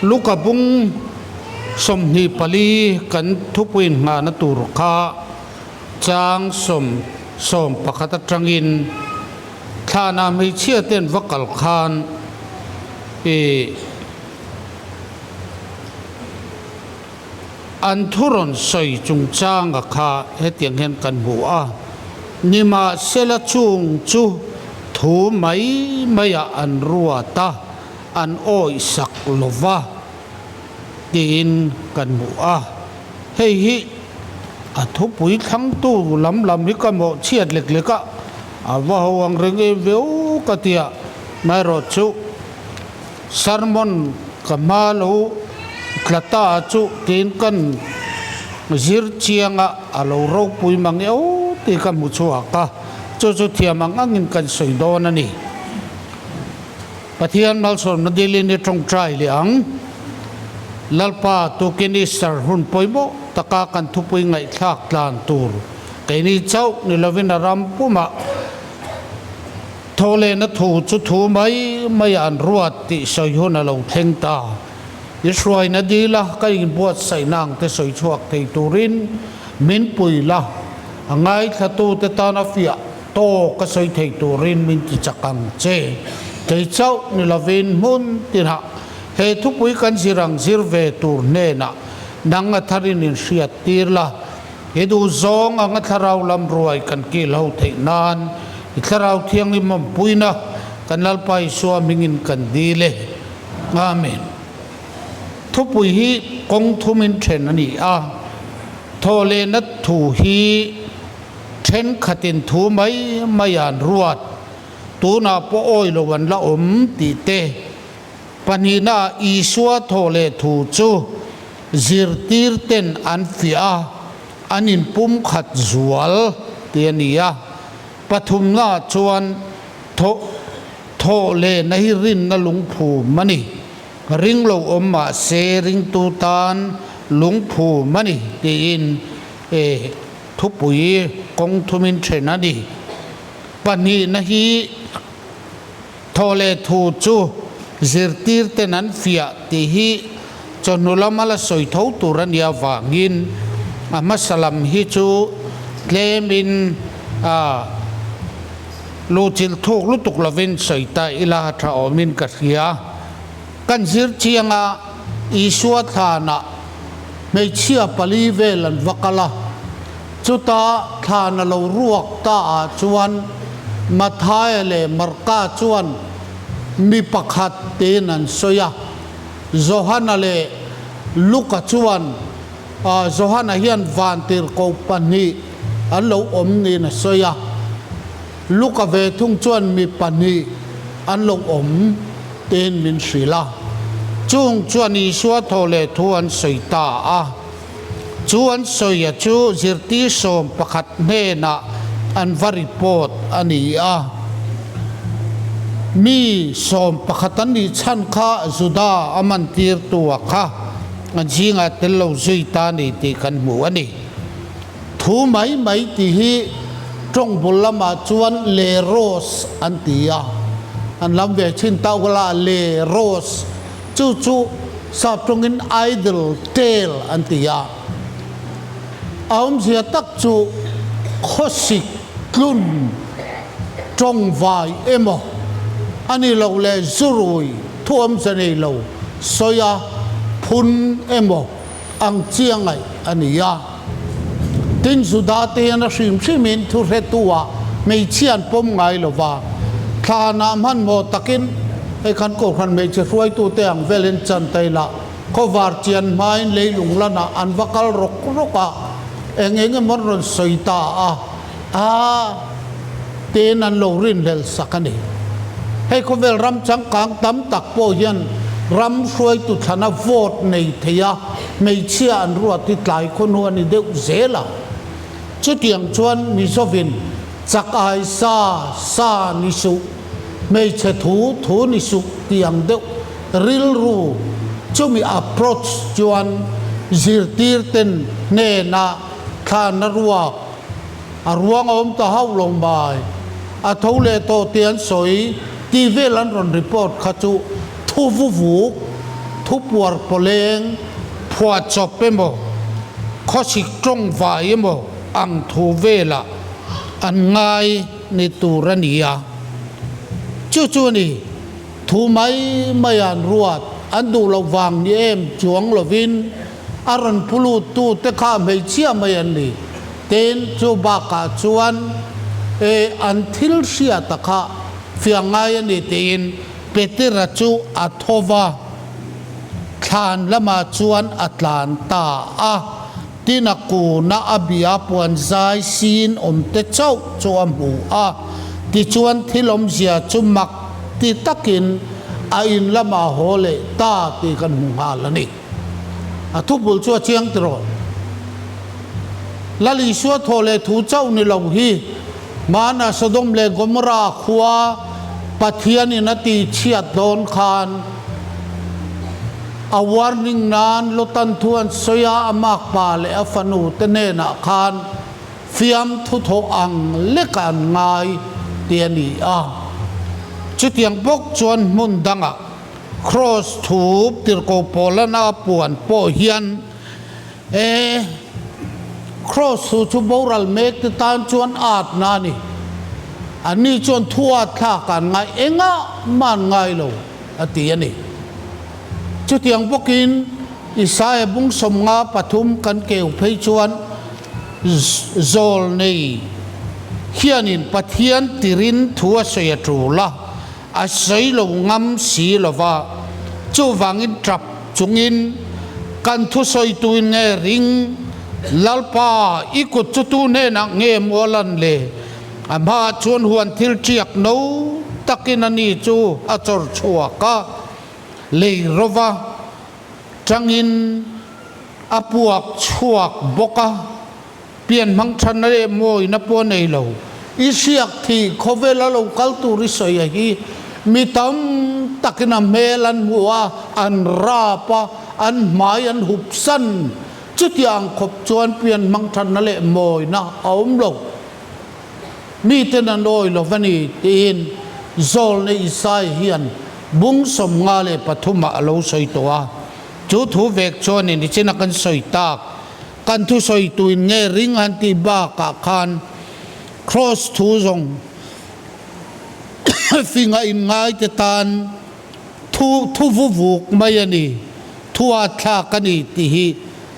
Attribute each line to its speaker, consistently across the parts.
Speaker 1: ลูกบุงสมนิปลีกันทุกวินงานตุรกาจางสมปะคัตตรังอินท่านาไม่เชื่อเต้นวักลคานอันทุรนสอยจุงจางกับข้าเหตุยังเห็นกันบัวนิมาเสลจุงจูถูไม่อันรัวตาอันโอยสักลวะดินกันบัวเฮ้ยอัทุปุยทั้งตู้ลำนี่ก็โมเชียดเล็กๆก็ว่าวังเรื่องเวิวก็เตียไม่รอดจูสารมนกับมาลูกลตาจูดินกันจิรเชียงอาลูรปุยมังเอวตีกันมุชัวก็จูเทียมังอังกันสวยโดนนี่ปะเทียนมาลสนมาดีลินตรงใจเลี้ยงลัลปาตุกินิสร์หุ่นปอยโมตะกากันทุปุยไงทักลานตูร์ไก่นี่เจ้านี่ลวินารำปุมะโทเลนถูจุถูไม่อันรวดติสอยหุนเราเทงตายิสรวยนาดีละก็ยินบวชใส่นางแต่สอยชวกเทตูรินมินปุยละไงขตูเตตานาฟิยโตก็สอยเทตูรินมินจิจักังเจไก่เจ้านี่ลวินมุนตินะเฮทุปุยกันสิรังสิรเวตูเนนะนังอัธรินินเสียตีละเฮดูซองอังอัธราวลำรวยกันกิเลาเทนานอิทราวเทียงลิมมปุยนะกันลัลไปสัวมิงินกันดีเลอาเมนทุปุยฮีกงทุมินเทนนี่โทเลนัทถูฮีเทนขัดินถูไม่ยานรวดตูนาปโอยลวันละตีเตปัญหาอีสัวโทเลถูจูจิรตีร์เตนอันฟิอาอันินปุ่มขัดจวลเตียนียปฐุมนาชวนโทเลนหิรินนลุงผูมันีริงโลมาเซริงตูตานลุงผูมันีตีอินทุปุยกงทุมินเทนัดีปัญหาฮีโทเลถูจูจิรตีร์เตนันฟิอาตีฮีจนนุลามาลสอยเท่าตุรันยาวางินมัสลัมฮิจูเลมินลูจิลทุกลุตุกลาวินสอยตาอิลาทราอมินกัสยากันจิรเชียงอิสวทานะไม่เชื่อปลีเวลันวักละจุตาทานเรารวกตาจวนมาทายเลมรกาจวนมีปักหัดเตนันสอยโจฮันเลลูกจวนโจฮันเฮียนวันติร์โกปันนีอันเรานี่นะสอยลูกเวทุงจวนมีปันนีอันเราเตนมินศิลาจุงจวนอิสวะโทเลทวนสอยตาจวนสอยจูจิรติสมปะขัดเนนะอันวาริโพดอันนี้มีสมปะขัตันดิฉันข้าสุดาอามันตีร์ตัวข้าอันจิงอัตเลวซุยตานีตีกันหมู่อันนี้ทูไม่ตีฮีจงบุลมาจวนเลโรสอันตีอันลำเวชินตาวลาเลโรสจู่สอบตรงอินไอดอลเทลอันตีเอาเสียตักจู่โคสิกลุนจงไวเอโมอันนี้เราเลยสุรุยท่วมเสน่ห์เราสอยพุนเอโมอังเจียงไงอันนี้ตินสุดาเตียนชิมินทุเรตัวไม่เชียนปมไงหรอวะข้านามันโมตะกินไอ้ขันโกขันไม่จะช่วยตัวเตียงเวลินจันไตละเขาวาร์เจียนไม้เลยหลงละนะอันวักลรกเองมันรนสอยตาเตนันโลรินเลลสักนี่ให้เขาเวลรำจังกางตั้มตักโปยันรำช่วยตุธนาโวดในเทียไม่เชื่ออันรัวที่หลายคนวันนี้เด็กเสละชุดอย่างชวนมิโซฟินจักไอซานิสุไม่ใช่ถูนิสุเตียงเด็กริลรูจะมี approach จวนจิรตีร์เตนเนนะข้านรัวรวงตาเฮาลงบายทุเลโตเตียนสอยทีเวลันรอนรีพอร์ตขจูทูฟู ทุบวัวปเลงผัวจบไปหมดข้อสิกตรงไว้หมดอังทูเวลาอันง่ายในตูรนียจู่ๆนี่ทูไม่อันรวดอันดูระวังเยี่ยมจวงละวินอารันพลูตูเตข้าไม่เชื่อไม่อันนี้เต้นจูบากาจวนอันทิลเสียตะข้าเฟียงไงอันนี้เต้นเปเตระจูอัทวาทานละมาจวนอัตแลนตาที่นักกูนักอภิยาปวนใจซีนเตเจ้าจวมหูที่จวนที่ลมเสียจุมักที่ตักินอินละมาโหเลตาที่กันหูหาลนี่ทุบบุลชัวเชียงตรอลลิชัวโทเลทูเจ้านี่เราฮีมานาสดมเลกมราขวาปัทยานินติเชียดโดนคานอวาร์นิงนานลุตันทวนสยามากปาเลอฟนูเตเนนักคานฟิยมทุโทอังเล็กันง่ายเตียนีจุดยังปกจวนมุนดังครอสทูบติรโกโปลนาปวนโปเฮียนครอสทูบโบราลเมกติตานจวนอาดนานี่อันนี้จวนทั่วท่ากันไงมันไงโลอตียนี่จุดยังพวกกินอิสายบุ้งสมงาปฐุมกันเกี่ยวเพยชวนโซลนี่เฮียนินปะเทียนติรินทัวเสียจูละอาศัยลงงำสีลว่าจูวังอินทรัพจุงอินกันทุสอยตุนเงริงลัลปาอีกุจุตุเนนักเงมวลันเลอามาชวนหวนทิลเจียกนูตักินันีจูอาจรชัวกะเลยรว่าจังอินอปวกชวกบกะเปลี่ยนมังชันเรมวยนับวันในเราอิเสียกที่โคเวลเราคัลตูริสอยฮีมีตั้มตักนำเมลันหัวอันราปะอันหมายอันหุบสั้นจุดอย่างขบจวนเปลี่ยนมังชันนั่นแหละมวยนะเอาลงมีเทนันโดยลวันนี้ตีนโซลในอิสายเฮียนบุ้งสมงาเลปฐุมะเราสอยตัวจุดหูเวกชวนนี่ชินักันสอยตากกันทุสอยตุยเงริงอันติบากะคานครอสทูซงฟิงอินง่ายแต่ตานทุวุกไม่ยันีทัวทากันนี่ที่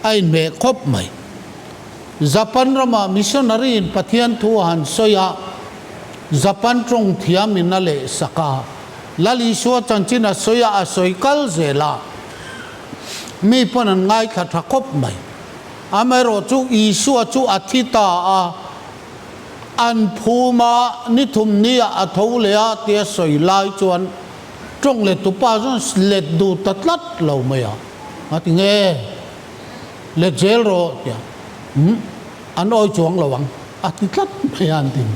Speaker 1: ไอเมคบไม่ญี่ปุ่นรามามิชชันนารีนปะเทียนทัวหันสอยญี่ปุ่นตรงที่มินาเลสกาลลิชัวจันจินาสอยสอยกัลเซลามีปนันง่ายขัดคบไม่อเมริกาจูอิชัวจูอธิตาอันภูมานิทุมนี้อัทวเลียเตียสอยไลจวนตรงเลตุป้าจนเลดดูตัดลัดเราไม่มาถึงเลเจลโรเนี่ยอันอ้อยจวงระวังอัติลัดไม่อันติง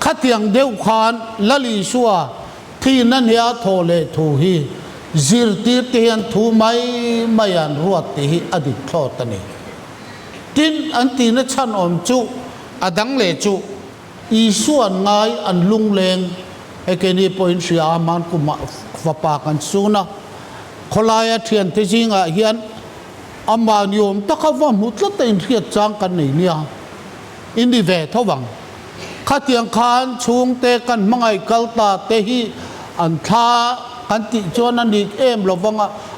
Speaker 1: ขัดยังเดียวขานลลิชัวที่นั่นเฮียโทเลทูฮีจิรตีเตียนทูไม่อันรวดที่อดีตทอดนี่ทินอันตีนัชันอมจุอดังเลจุอีส่วนง่ายอันลุงเลงไอ้แกนี่พออินเสียมันกุมาฟ้าปากันสูนะคนลายเทียนที่จริงเฮียนอามานิยมตะเขาว่ามุดละแต่อินเทียจางกันนี่เนี่ยอินดีเวทวังข้าเตียงคานชุงเตกันมังไอกัลตาเตฮีอันท่ากันติจวนนันดีระวัง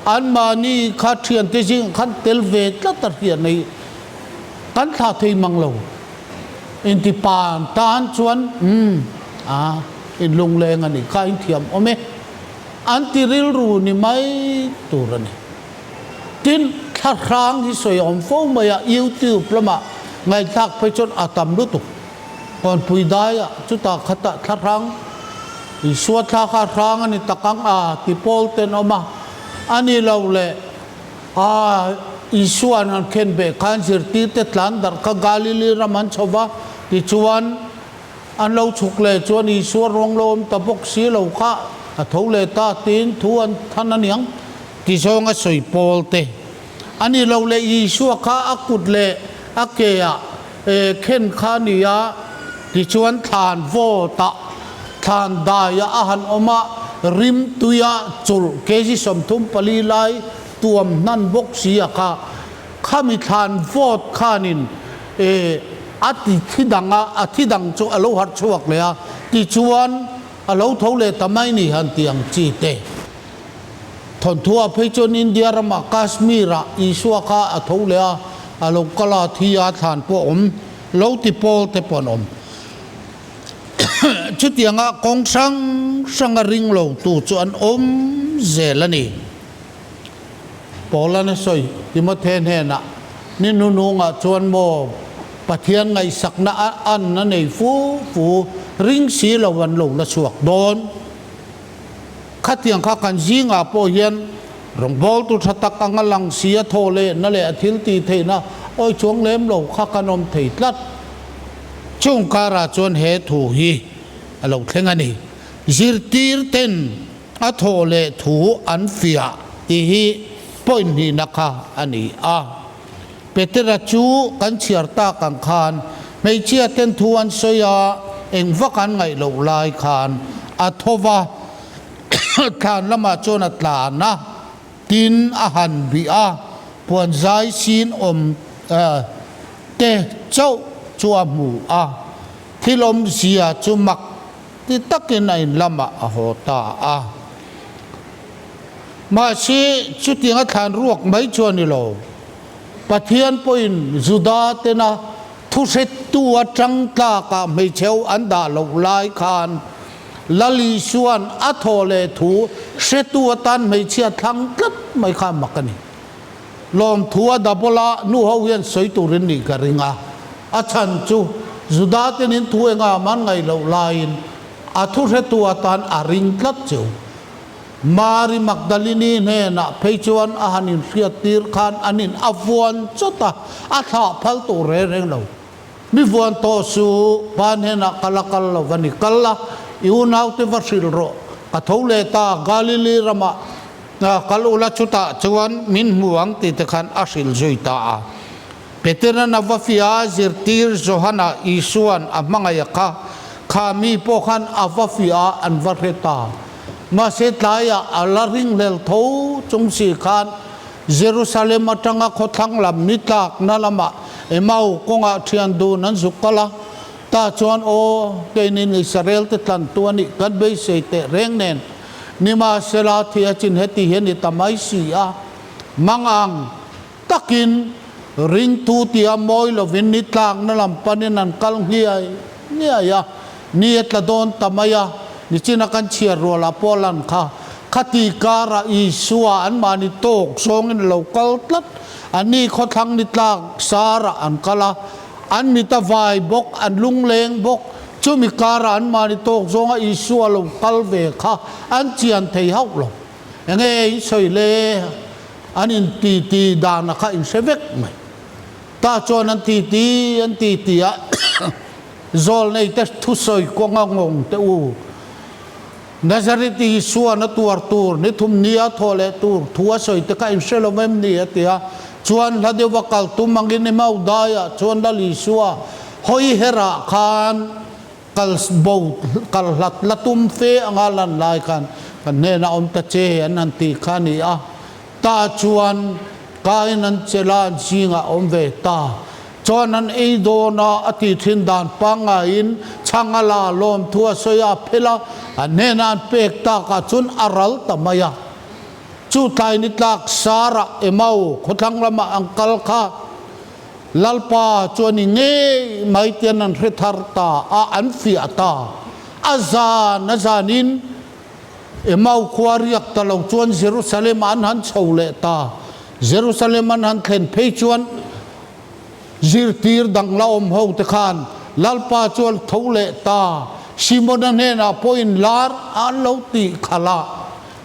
Speaker 1: อันมานี่ข้าเทียนที่จริงขันเตลเวทละตะเทียนในกันท่าที่มังเราอินทิปานตานชวนอินลงแรงอันนี้ข้าอินเทียมโอเมอันที่ริลรูนี่ไม่ตัวนี่ทินทัดครั้งที่สวยอมฟ้องมาอิวติวประมาไงทักไปจนอาตมรุตุก่อนปุยได้จุดตาขัดทัดครั้งอีสวดทักครั้งอันนี้ตะกังที่โพลเตนออกมาอันนี้เราเลยอีสวนอันเข็นเบคันจิรตีเตตลันดาร์กกาลิลีรามันชวะที่ชวนอันเราฉุกเลยชวนอีสวนรองลมตะบกสีเราข้าทุ่งเลตาตีนทวนท่านนั่นยังที่ชงสวยโพลเตอันนี้เราเลยอีสวนข้าอักุดเลยอักเกียเข็นขานียที่ชวนทานโวตะทานดายอาหารออกมา ริมตุยจุลเกจิสมทุมปลีไลตัวมนั่นบกเสียค่ะข้ามีทานโฟดข้านินอาทิที่ดังอาทิดังจูอโลหัดชวกเลยที่ชวนอโลทเลทำไมนี่หันเตียงจีเตทนทัวเพจนอินเดียรมาคาสมีระอิสวาคาอทเลอโลกลาที่อาทานพวกโลติโปเตปนชุดยังกองสังริงโลตูจวนเจลนี่ปอลนั่นสอยที่มาเทนเฮนะนี่นูงจวนโมปะเทียนไงสักนาอันนั่นเองฟูริงสีละวันลงละสวกโดนขัดยังข้ากันจิงอาโปเฮียนรองบอลตุทัตกังลังเสียโทเลนั่นแหละทิลตีเทนะโอ้ยช่วงเล็มโลข้ากันอมเถิดลัดช่วงการาจวนเหตุฮีเราเท่งอันนี้จิรตีร์เต็นอัทโทเลถูอันฟิอาที่ฮีปอยนี่นะคะอันนี้เปเตระจูกันเชียร์ตากังคานไม่เชียร์เต็นทวนสยาเองวักันไงเราลายคานอัทวาทานละมาโจนัตลานะกินอาหารบิอาปวนใจซีนเตเจ้าจัวหมูที่ลมเสียจุมักที่ตักในละมาโหตามาชีชุดยังทานรวกไม่ชวนนี่โลปะเทียนปอินจุดาเตนะทุเสตัวจังตากะไม่เชวอันดาลกลายคานลลีชวนอัทโทเลถูเสตัวตันไม่เชียทั้งกัดไม่ข้ามมักนี่ลมทัวดับลานูฮาเวียนสวยตุรินีกริงอาชันจูจุดาเตนินทัวงามันไงลกลายอัทุเสตัวตันอาริงกัดจูมาริมักดาลินีเนนะเพจวันอาหานินเสียตีร์คานอานินอฟวนจุตาอาถาพัลตุเรงเรามีวันโตสูปานเฮนะกัลลวันนี้กัลละอิวนาอุติวัสิลโรกัทโอเลตากาลิลีรามะกัลอุลาจุตาจวนมินหวงติตขันอาศิลจุยตาเปเตระนาวฟิอาจิรตีร์โจฮานาอิสวนอัมังยากะขามีโปขันอาวฟิอาอันวเรตามาเสตายาอัลลาริงเลลทูจงสีคานเยรูซาเล็มมาจังกอทังลำนิตากนั่นละมาเอมาอุกงอาเทียนดูนั้นสุกละตาชวนโอเกนินอิสราเอลติดตันตัวนี้กันเบยเสตเร่งเนนนิมาเซลาที่จินเฮติเฮนิตาไมซีอามังอังตักินริงทูติอามอยลวินนิตากนั่นลำปันนันกัลเฮียเนี่ยยานี่ตะโดนตามายานี่จีนักันเชียร์รัวลาโปลันค่ะคติการะอิสวาอันมานิโตกทรงในโลกาลตัดอันนี้เขาทั้งนิตากสาระอันกละอันมิตาไวบกอันลุงเลงบกจุมิการะอันมานิโตกทรงอิสวาโลกาลเบค่ะอันเจียนเทียหลงยังไงสวยเลยอันอินตีดานะค่ะอินเซเวกไหมตาจวนอันตีอะโจลในเตทุสอยกงงงเตอูนาซาริตีสัวนัตัวตูร์นิทุมเนียทอเลตูร์ทัวสอยตะกายเซลเมมเนียเตียชวนลาเดวกัลตุมังกินมาอุดายชวนลาลิสัวหอยเฮระคานกัลสบูกัลลัตุมเฟอังาลันไลกันกันเนน่าอมตะเจนันติขานีอาตาชวนกายนันเจลานจิงาอมเวตาจอนันเอโดนาอติทินดานปังอินช่างลาลมทัวสยาเพลาอันเนนันเปกตากาจุนอารัลตมายาจูไทยนิตลักสาระเอมาอุขทังละมาอังกัลคาลัลปาจวนิเงไม่เตียนันเรทาร์ตาอันฟิอาตาอาซานซานินเอมาอุควาริยักตะลงจวนเยรูซาเล็มอันหันชาวเลตาเยรูซาเล็มอันหันเข็นเพยจวนจิรตีร์ดังลาอมเฮาตะคานลัลปาจวลทาวเลตาชิมนันเฮนาพอินลาร์อันเลาติขลา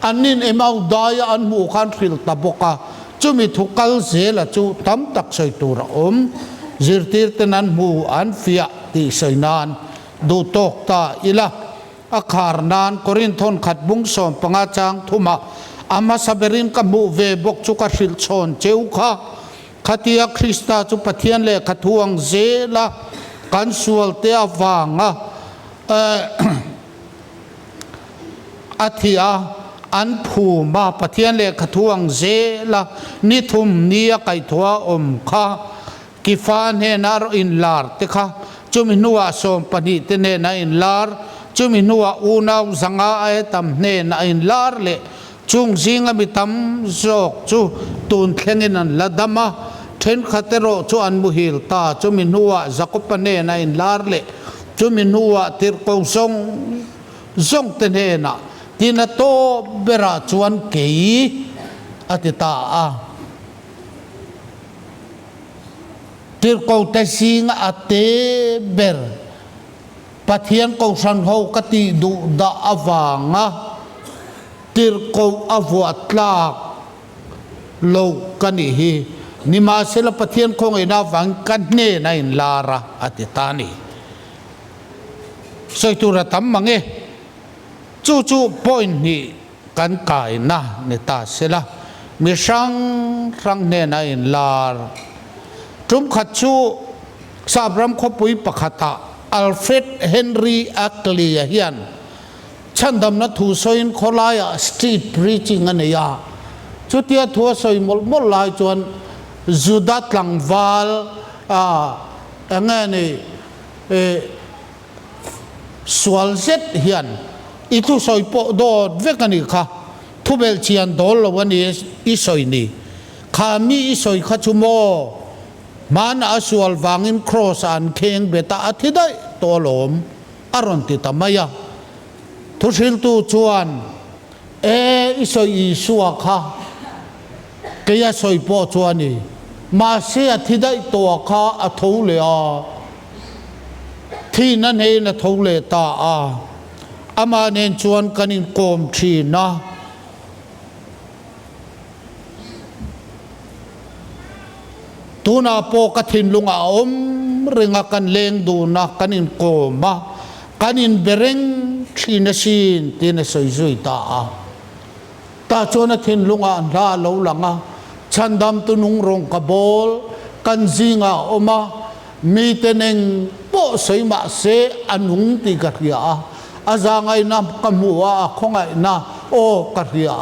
Speaker 1: อันนี้เอมาอุดายอันมูขันฟิลตาบกะจุมิทุกัลเซลจูตั้มตักใส่ตัวจิรตีร์เตนันมูอันฟิอาติใส่นานดูตกตาอิละอาคารนานกรินทนขัดบุงสอนปังอาจางทุมาอามาซาเบรินกับมูเวบกจุกฟิลชอนเจ้าข้าขัดยาคริสตาจุปเทียนเล่ขัดห่วงเซละกันสวลเตียวัง อาทิอาอันผู้มาปะเทียนเลขทวงเจละนิทุมเนียไก่ทัวอมข้ากิฟานเฮนารอินลาร์ติค่ะจุมินัวสมปนิตเนนอินลาร์จุมินัวอูนาวสังอาเอตัมเนนอินลาร์เลจุงซิงอมิตัมจอกจูตุนเทงินันละดัมะเทนขัตโรจูอันมุฮิลตาจุมินัวจักปเนนอินลาร์เลจุมินัวติรโกซงเตเนนะที่นัตโตเบราชวนเกยอติตาติรโกเตสิงอเตเบรปัทยันโกสันโฮกติดูดาอวางติรโกอวตลากโลกันนีนิมาเซลปัทยันคงอินาวังกันเนนัยลาระอติตานีสวยตุระตัมมังจู่ๆ point นี้กันกายนะเนตาเสละมีช่างเนนัยลาร์จุมขัดชูสาบรำขบุยปะขตาอัลเฟรดเฮนรีอัคลียฮิยันฉันดำนัทูสอยน์โคลายสตรีทพรีชิงอันเนียจุดที่ทัวสอยมลลายจวนจุดัตลังวาลอย่างนี้สวลเซตฮิยันอีทุสอยปอดอดเวกันนี่ค่ะทุเบลเชียนดอลวันนี้อีสอยนี่ขามีอีสอยขัดชุโมมันอาสวลวางินครอสอันเคงเบตาอธิได้ตัวหลอมอารมณ์ติตามายาทุสิลตูชวนอีสอยอีสัวค่ะเกียสอยปอชวนนี่มาเสียที่ได้ตัวค่ะอัทุเลอาที่นั่นเองทุเลตาอามาเนนชวนกันอินโกมทีนะตูนาโปกทินลุงอาอมเริงกันเลงดูนะกันอินโกมากันอินเบริงทีนสินทีนสอยตาชวนทินลุงอาลาลหลังฉันดำตุนุงรงกบอลกันจิงอาอมามีเตนึงโปสอยมาเสอนุงติกัดยาอาจารย์ไงนะกมัวคงไงนะโอ้กัดยา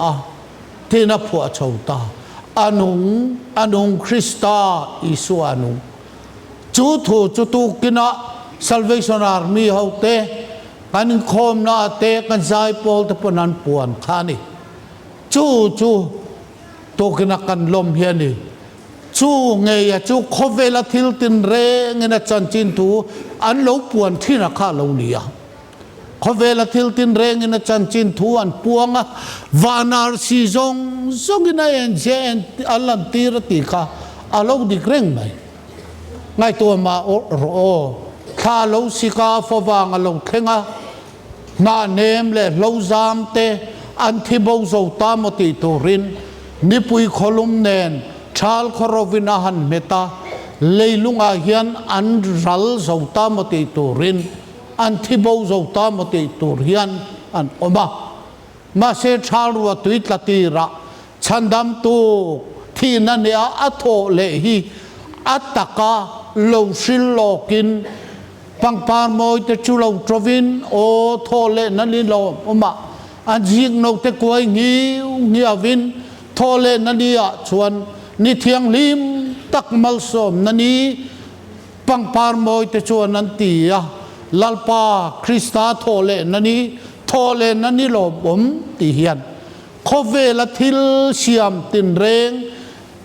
Speaker 1: ที่นับผัวชาวตาอนุงคริสตาอิสุอนุจุตูกินะ Salvation Army เขาเตะกันคมนะเตะกันใจปอลตะปนันปวนขานี่จูตัวกินะกันลมเฮียนี่เงียโคเวลทิลตินเรงเงินจันจินตูอันลูปวนที่นักข้าลูเนียขเวลทิลตินเรงนจันจินทวนปวงวานาร์ซีซงกินเอ็นเจนอัลลันตีรติกาอาลูดิเกรงไหมไงตัวมาโอข้าลูสิกาฟวางอาลูเข่งนาเนมเลลูซามเตอันทิบาวโซตามติตูรินนิปุยขลุมเนนชาลครวินาหันเมตาเลยลุงอาเฮียนอันรัลโซตามติตูรินอันที่บ่าวจะตามติตุเรียนอันอมาเสชาลวัตุอิตลตีระฉันดำตูที่นั่นเนี่ยอัตโตเลหีอัตตะกาโลชิลโลกินปังปานมอยเตจุโลทวินโอโทเลนั่นลิโลมาอันจิงโนเตกวยงี้วินโทเลนั่นเนี่ยชวนนิเทียงลิมตักมัลสมนั่นนี้ปังปานมอยเตชวนนันตีลลปาคริสตาโทเลนันนี่โลบมติเฮียนขเวลทิลเชียมตินเรง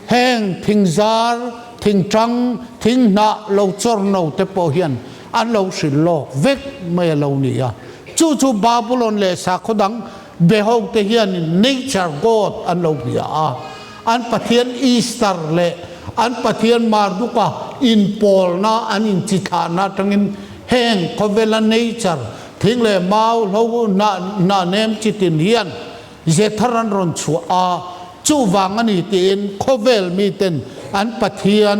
Speaker 1: แห้งทิงซาร์ทิงจังทิงนาโลจอร์โนเตปเฮียนอันโลสิโลเวกไม่โลนี่จู่บาบิโลนเลสักดังเบฮอกเตเฮียนเนเจอร์กอดอันโลนี่อันปะเทียนอีสเตอร์เลอันปะเทียนมาร์ดุกะอินปอลนาอันอินจิตานาตังอินแห่งขเวลาเนเจอร์ทิ้งเลยมาเรานาเนมจิตินเฮียนเจทรันรอนชัวจู่วางอันนี้ตีนขเวลมีเต็นอันปะเทียน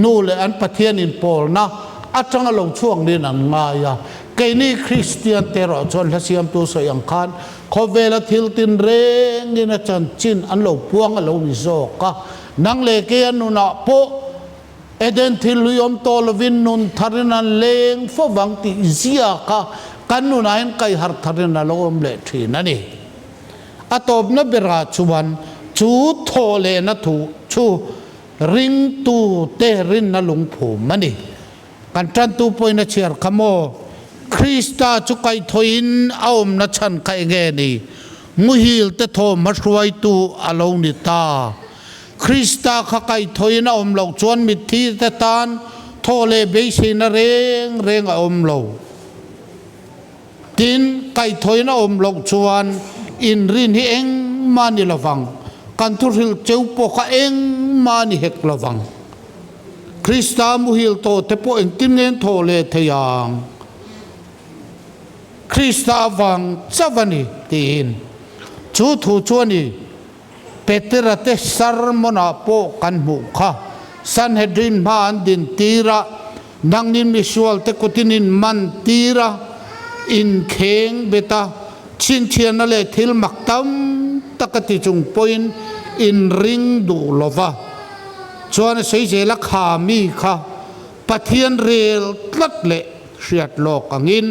Speaker 1: นู่เลยอันปะเทียนอินปอลนะอาจารย์ลงช่วงนี้นั่นง่ายเกนี่คริสเตียนเตโรจนละเสียมตัวสยังคันขเวลาทิลตินเรงนี่นะจันจินอันลงพวงอันลงมิโซกะนังเลเกียนนุนะโปเอเดนทิลุยอมโตลวินนุนทารินันเลงฟวังติเซียกะ กันนู่นนั่นไกหาร์ทารินลมเละทีนั่นเองอัตบนเบราชวันชูโทเลนะทูชูริงตูเตรินนลุงผูมันนี่กันจันตูปอยนะเชียร์ขโมคริสตาจุกัยทอินเอามนัชันไกเงนี่มุฮิลเตโทมัชไวตูอลงนิตาคริสตาขไกทอินเอามเหลาจวนมิทีเตตานโทเลเบสินเรงเอามเหลาตินไกทอินเอามเหลาจวนอินรินฮิเองมานิละฟังกันทุริลเจ้าปกเองมานิเฮกละฟังคริสตามุฮิลโตเทปเองกินเงินโทเลทยังคริสตาฟังซาวันีตีนชูทูชวนีเปเตระเตสารมนาโปกันมุขะซันเฮดรินมาอันดินตีระนังนินมิชวลเตกุตินินมันตีระอินเคงเบตาชินเชียนเลทิลมักตัมตะกติจุงปอยน์อินริงดูลวะชวนใช้เจลขามีค่ะปะเทียนเรลตัดเละเสียดโลกอังิน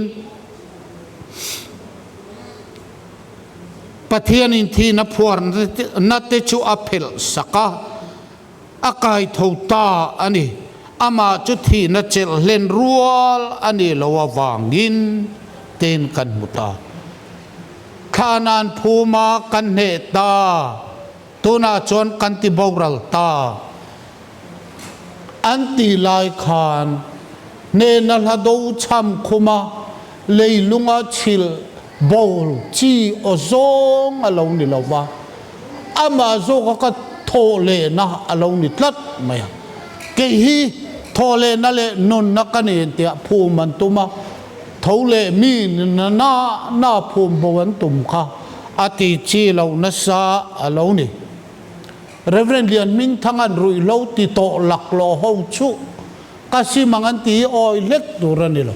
Speaker 1: ปะเทียนอินทีนับพวนนัดเตจูอเพลสักอากายทูตาอันนี้อามาจุดที่นัดเจลเลนรัวอันนี้ละวะวางินเต็นกันมุตาขานานภูมากันเนตาตัวน่าจวนกันติบรัลตาอันติลายขานเนนัลฮดูชัมคุมาเลยลุงอาชิลบอลจีโอซงอลงนิลาวะอามาโซก็โทเลนะอลงนิทัดไม่เกฮีโทเลนั่นเลยนุนนักเนติภูมันตุมาทเลมีนาภูมิบวันตุมค่ะอติจีเรานัสาเรานี่เรเวนเลียนมิงทั้งอันรุยเราติโตหลักโลหงชุกาสิมังอันตีออยเล็กดูรันนี่เรา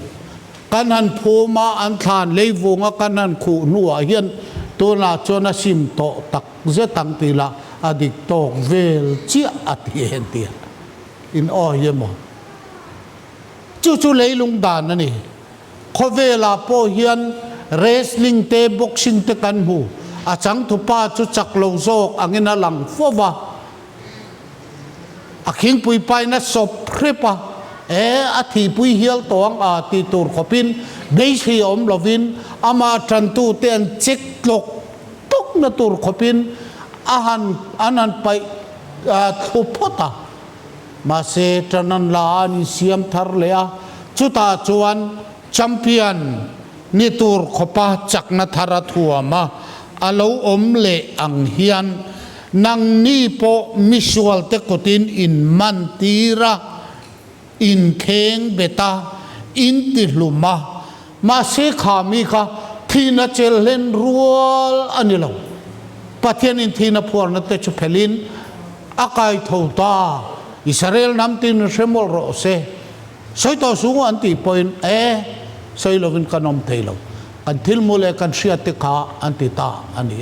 Speaker 1: กันหันภูมาอันทานเลยวงกันหันขู่นัวเฮียนตัวน่าจวนสิมโตตักเจตังตีละอดิกโตเวลเจียอติเห็นเตียอินออยเยมอจู่ๆเลยลุงดานนั่นนี่ขเวลาโปเฮียนเรสลิงเตบ็อกซิ่งเตกันหูอาจังทุป้าจุจักโลโซกอังเงินหลังฟัววะอาคิงปุยไปนัสอบเพรปะอาทิปุยเฮียลตัวงอาติตูร์ขบินเดชิอมลวินอามาจันตูเตียนเจ็กลกตุกนตูร์ขบินอาหันอันนั้นไปทุพตามาเซตนันลานิเซียมทาร์เลียจุตาจวนแชมเปี้ยนนิตูร์ขปะจักนัทารัทัวมาอาลูอมเลอังเฮียนนังนี่โปมิชวลเตกุตินอินมันตีระอินเคงเบตาอินติลุมามาเสขามีค่ะที่นัเจเลนรัวอันนี้เราปะเทียนอินทีนับพวนัตเตชุเพลินอากายทูตาอิสราเอลน้ำตินเชมอลโรเซสอยต่อสูงอันตีปอยน์สอยลวินกันอมเทลกันทิลมูเลกันเชียติกาอันติตาอันนี้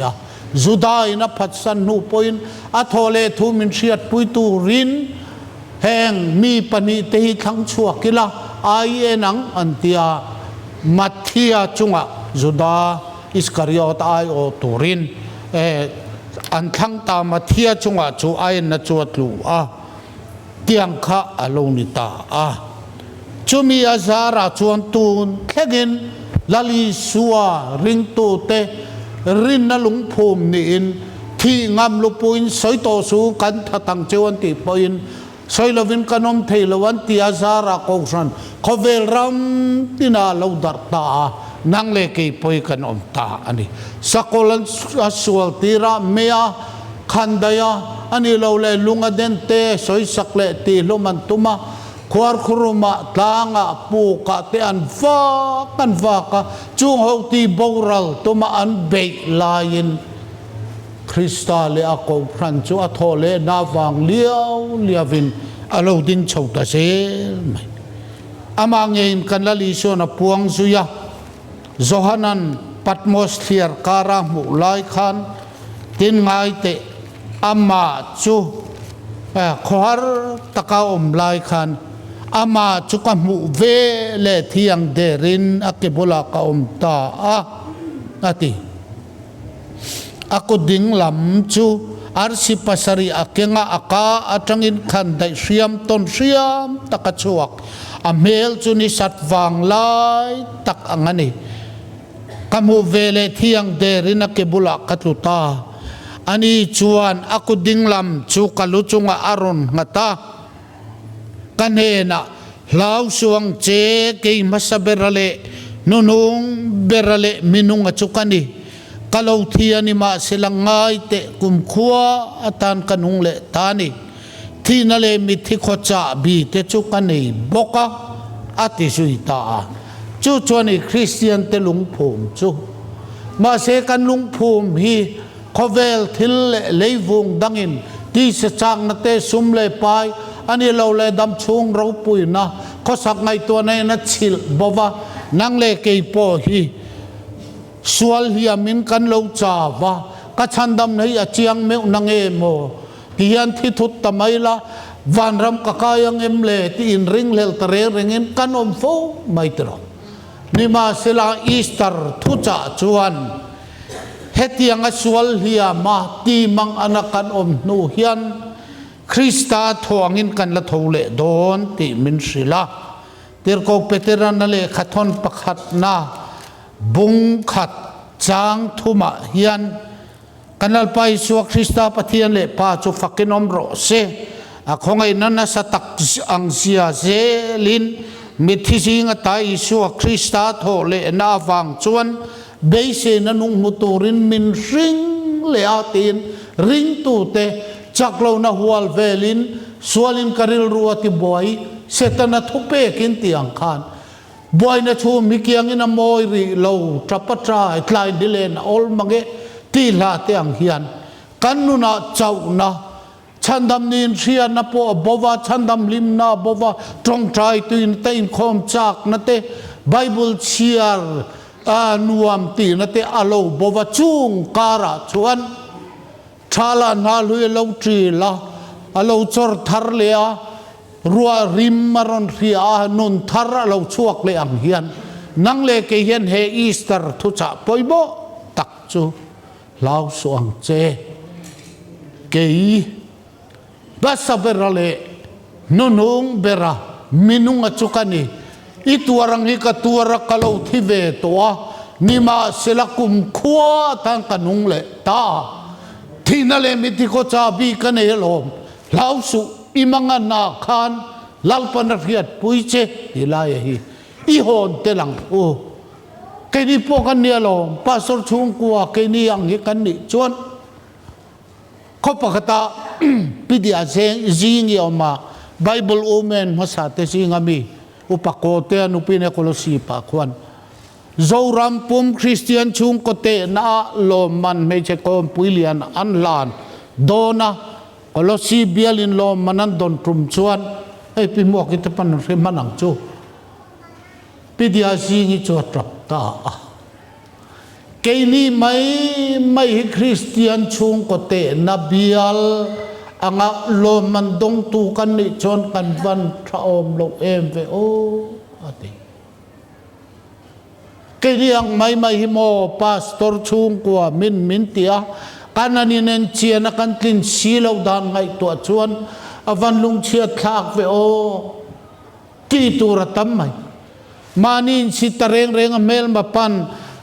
Speaker 1: จุดาอินับพัดสันนูปอยน์อัทโอเลทูมินเชียตปุยตูรินแห่งมีปณิเตหิทั้งชั่วกิละไอนังอันเตียมัทธิยจุงะจุดาอิสคาริโอตไอโอตูรินอันทั้งตามัทธิยจุงะจูไอนัจวดลูเตียงข้าอโลนิตาจุมีอาซาราชวนตูนแค่เงินลลิสัวริงตูเตรินนลุงภูมินินที่งามลุปุยสอยโตสูกันทัตังเจวันติปุยสอยลวินกันอมเทลวันติอาซาราโกสันเขาเวลรัมตินาลาวดัตตานังเลกีปุยกันอมตาอันนี้สกอลันสวลติระเมียขันดายาอันนี้เราเลยลุงอเดนเตสอยสักเลตีลุมันตุมาควาร์ครุมาตางะปูกะเตอันฟ้ากันฟ้ากะจุงเอาตีบอรัลตุมาอันเบยลายินคริสตัลเลอะโกพรันจูอัทโอเลนาวังเลียวเลียวินอโลดินชาวตาเซลอามังเงินกันละลิโซนปวงซุยะโซฮานันปัตมอสเฟียร์การามุไลคันตินไงเตอามาจูขวาตะกาอมไลคัน ama chukamu ve le thiang derin akebola ka omta a ati ako ding lam chu arsi pasari akenga aka atangin khandai siam ton siam takachuak amel chu ni satwang lai tak angani kamu vele thiang derin akebola katuta ani chuan ako ding lam chu kaluchunga aron ngata kanena lau suang che kei masaberale nunung berale minunga chukani kalau thiani ma silangai te kumkhua atan kanung le tani thinale mithi khocha bi te chukani boka ati suita chu chuani Christian te lungphum chu ma se kan lungphum hi khovel thil leivung dangin ti se chang na te sum le pai ani lo le dam chung ro pui na khosak ngai to nei na chil bova nang le ke po hi sual hi amin kan lo chawa ka chandam nei achiang meu nange mo hian thi thut tamaila vanram kakayang em le ti in ring lel tare ringin kan om fo mai tro nima sila Easter thucha chuan hetiang sual hi ma ti mang anakan om nu hian Krista thoangin kan la thole don ti min sila tir ko peteran na le khathon pakhat na bung khat chang thuma hian kanal pai su Krista pathian le pa chu fakinom ro se a khongai nana satak ang sia se lin mithisi nga tai su Krista thole na wang chuan beise na nung muturin min ring le atin ring tu te chaklo na hual velin sualin karil ruati boy setana thupe kin tiang khan boy na chu mikiang ina moi ri lo trapatra tlai dilen ol mange ti la tiang hian kanuna chauna chandam nin ria na po bova chandam lim na bova trong trai tuin tein khom chak na te bible chiar nuam ti na te alo bova chung kara chuan thala na lui lo tri la alo chor thar le a ruwa rim maron ria nun thar alo chuak le ang hian nang le ke hian he Easter thu cha poibo tak chu lau suang che ke basaberale nunung bera minung achukani ituarang ikatuara kalau thive toa nima selakum khua tang kanung le ta thinale mitiko chabi kane lom lausu imanga na khan lalpan riat puiche hilai hi I hon te lang o keni po kan ni lom pastor chung kwa keni ang hi kan ni chuan khopakata pidia seng jing yoma bible omen masate singami upakote anupine kolosi pa kwan zoram pum Christian chung kote na loman meche kom puilian anlan dona kolosi bialin lom manan don trum chuan ai pimok kita pan re manang chu pidia singi chu trap ta keni mai Christian chung kote na bial anga loman dong tu kan ni chon kan van traom lo em ve o ati keni ang mai mo pastor chung kwa min tia kanani nen chiana kan tlin silo dan ngai to chuan avan lung chia thak ve o ti tur tam mai manin si tareng reng mel mapan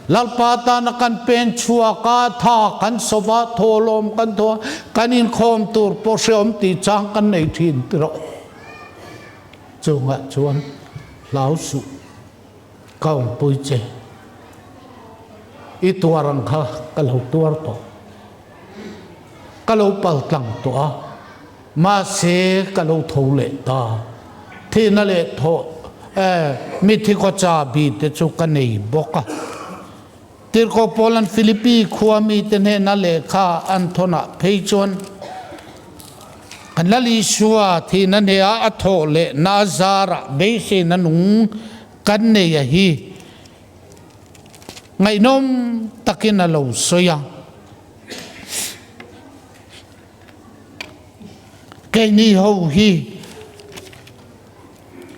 Speaker 1: lalpata na kan pen chua ka tha kan sova tholom kan tho kanin khom tur poseom ti chang kan nei thin tro chunga chuan lau su kaung pui che I tuarang kha kalau tuar to kalau pal tlang to ma se kalau thole ta thina le tho mithi ko cha bi te chu kan nei boka tir ko Poland Philippi khuami te ne na le kha anthona pheichon kanali suwa thina ne a athole na zara beise na nung kan ne ya hi ngai nom takin alo soya ke ni ho hi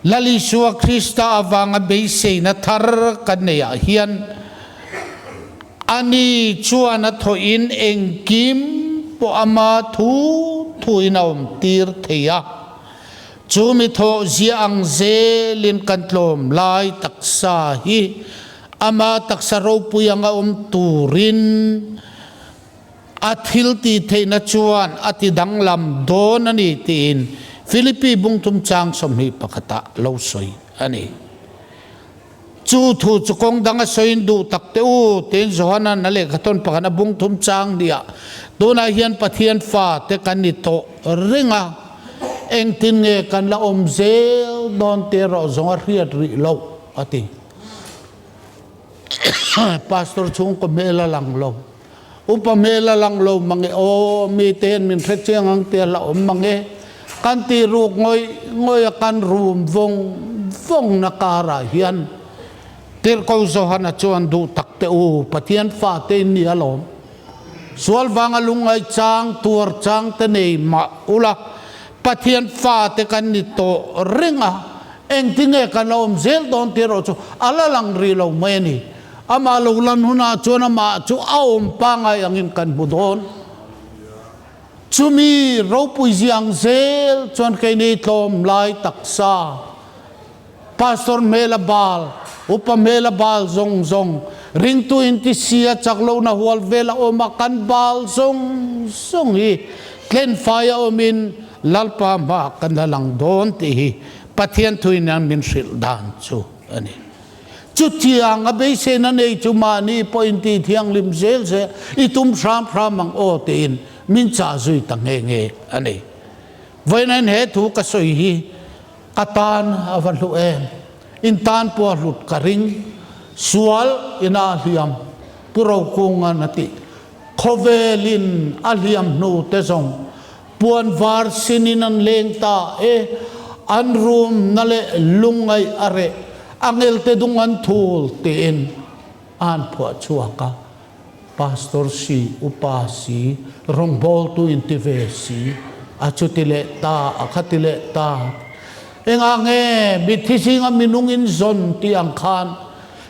Speaker 1: lalisua Krista awanga beise na thar kan neya hian ani chuan a thoin engkim po ama thu inaum tir theya chumi tho ziang zelin kantlom lai taksa hi ama taksa ro puyanga turin athil ti theina chuan ati danglam don ani tin Philippi bungtum chang somhi pakata lo soi ani chu thu chukong danga soin du takte u ten zohana nale khaton pakana bungtum chang dia dona hian pathian fa te kanito ringa eng tin nge kan la zel don te ro zonga riat ri lo ati pastor chung ko mela lang lo upamela lang lo mange o mi ten min thecheng ang te la mange kan ti ruk ngoi kan rum vong nakara hian tir ko zohana chuan du takte u pathian fa te ni alom sual wanga lungai chang tur chang te nei ma ula pathian fa te kan ni to ringa eng tinge kan om zel don ti ro chu ala lang ri lo me ni ama lo lan huna chuan ma chu aom pangai angin kan budon chumi ro pui ziang zel chuan kai nei tlom lai taksa pastor melabal upa melabal zong ring tu inti sia chaklo na hual vela o makan bal zong hi tlen fire omin lalpa ma kan lang don ti hi pathian thuin ang min sil dan chu ani chu tiang a be se na nei chu ma ni pointi thiang lim zel se itum ram mang o tin min cha zui tang nge ani voinan he thu ka soi hi atan avan lu em in tan po lut karing sual ina liam puro kunga nati khovelin aliam nu te zong puan var sininan lengta an room nale lungai are angel te dungan thul te in an po chuaka pastor si upasi rongbol tu intivesi achutile ta akhatile ta engange bithisi nga minungin zon ti angkhan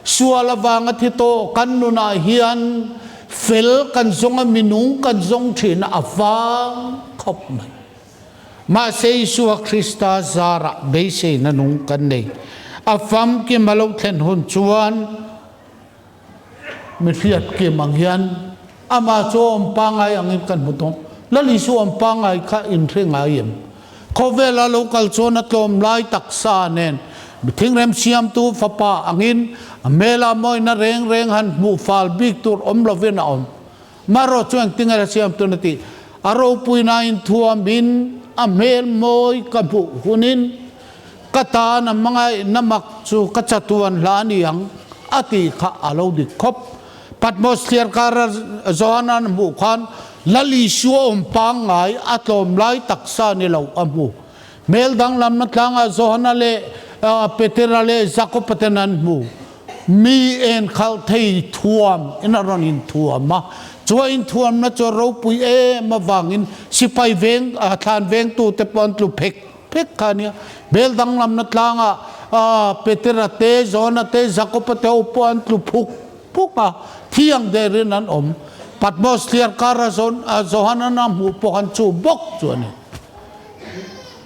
Speaker 1: suala wanga thito kanuna hian fel kan zonga minung kan zong thina awang khop mai ma sei suwa Krista zara beise nanung kan nei afam ki malo thlen hun chuan mi fiat ke manghian ama chom pangai angin kan butong lali su am pangai kha in threnga yem kovela local chona tlom lai taksa nen thing rem siam tu fapa angin mela moi na reng han mu fal big tur om lovena om maro chuang tinga siam tu nati aro puina in thuam bin amel moi kabu hunin kata na mga namak chu kachatuan laniang ati kha alo di khop patmospheric kara zohana mu khan lali suom pangai atlom lai taksa nilaw amu meldang lam na tlanga zohana le peterale zakopatenan mu mi en khalthei thuam inaron in thuama chuain thuam na cho ro pui mawangin sipai veng than veng tu te pon tlu phek khania meldang lam na tlanga peterate zohana te zakopate upon tlu phuka thiang derin an om patmospheric karazon zohana nam hu pokan chu bok chuani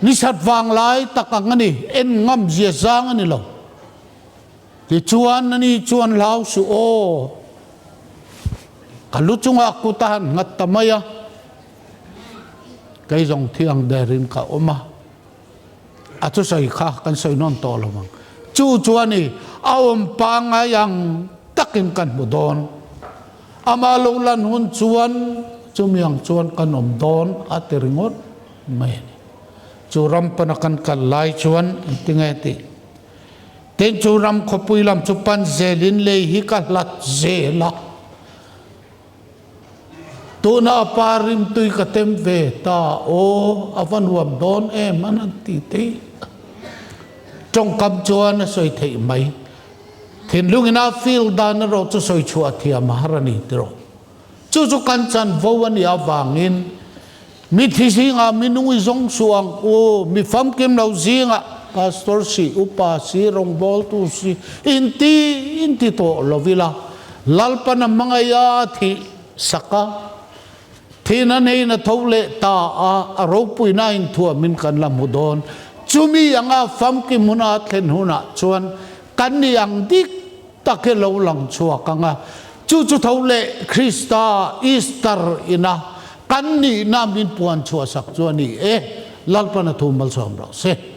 Speaker 1: nisat wang lai takangani en ngam zia zang ani lo ti chuan ani chuan lau su o kaluchunga kutahan ngatamaya kai jong thiang derin ka oma atu sai kha kan sai non to lomang chu chuani awom pangayang takin kan budon amalong lan hun chuan chumyang chuan kanom don ateringot mai churam panakan kalai chuan tingeti ten churam khopuilam chupan zelin le hi kalat zela tuna parim tui katem ve ta o avan wam don manan ti te trong kam chuan soi thei mai thin lungina feel dan ro chu soi chu athia maharani tro chu kan chan vowan ya wangin mi thi singa minung zong suang o mi fam kem lo zinga pastor si upa si rong bol tu si inti to lovila lalpa na mga ya thi saka thina nei na thole ta a ropui na in thua min kan lam hudon chumi anga fam ki muna thlen huna chuan kan ni ang dik take lo lang chua kanga chu thole Krista Easter ina kan ni na min puan chua sak chuan ni lalpa na thumal som ro se